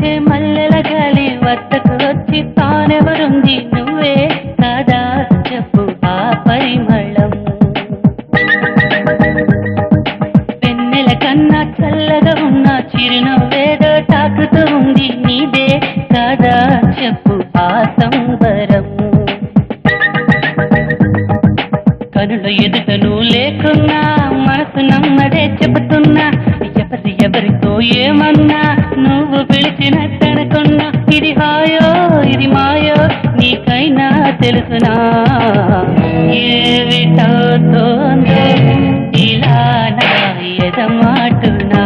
వీచే మల్లెల గాలి వద్దకు వచ్చి తానెవరుంది నువ్వే కాదా చెప్పు ఆ పరిమళం వెన్నెల కన్నా చల్లగా ఉన్న చిరునవ్వేదో తాకుతూ ఉంది నీదే కాదా చెప్పు ఆ సంబరం కనుల ఎదుట నువ్వు లేకున్నా మనసు నమ్మదే చెబుతున్నా ఎవరితో ఏమన్నా నువ్వు పిలిచినట్టనుకున్నా ఇది హాయో ఇది మాయో నీకైనా తెలుసునా ఏమిటవుతోందో ఇలా నా ఎదమాటునా